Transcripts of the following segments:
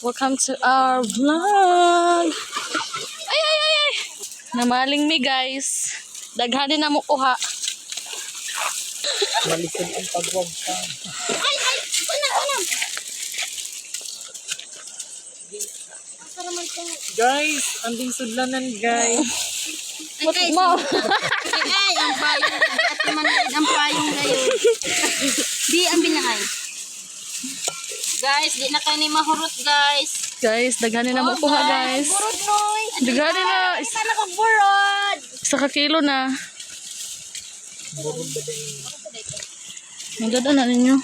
Welcome to our vlog. Ay, ay, ay, ay. Namaling mi guys. Daghanin na mo kuha. Malisod ang pagwag ka. Ay, ay. Unang. Guys, anding sudlanan guys. What mo? Ay, ang payong. At manilid ang payong ngayon. Di ang binakay. Guys, di na kayo ni mahurot guys. Guys, daghanin na mo kuha guys. Burod noy. Daghanin na. Isa na kong burod. Isa ka kilo na. Magdadaan na ninyo.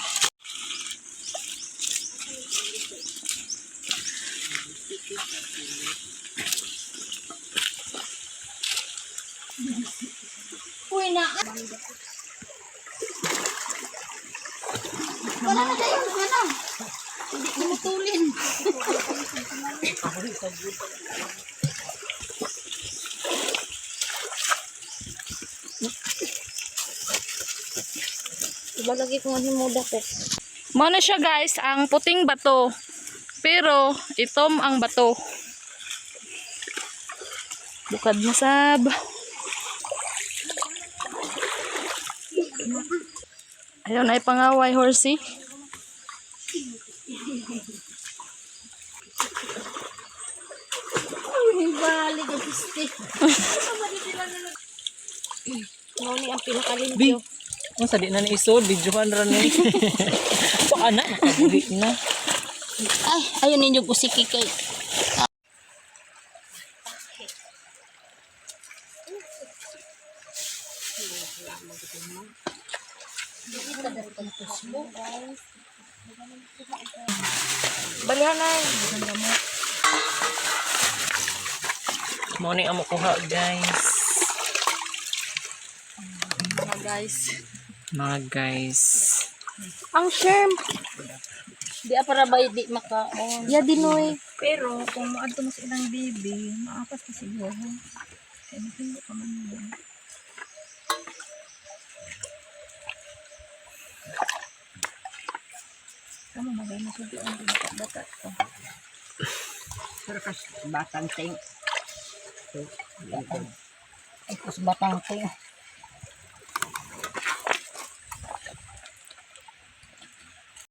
Uy na. Wala na kayo. Wala. Hindi kumutulin. Iba lagi kung ano muda ko. Muna siya guys, ang puting bato. Pero, itom ang bato. Bukad masab. Ayun ay pangaway horsey. Ay, bali ka piste. Ano ni ang pinakalimpyo? Ang sadi na ni isod, videohan rin ni. Baka na, nakabuli na. Ay, ayun ninyo pusiki kay. Balihan na. Morning amo kuha guys. Mga guys. Ang shrimp. Di para ba di makaon. Ya dinoy. Pero kung maadto mo sa ilang bibi, maapas ka siguro. Kaya hindi pa man yun. Tama, magay na sugi ang bata ko. Pero kas batang ting. Ay, kas batang ting.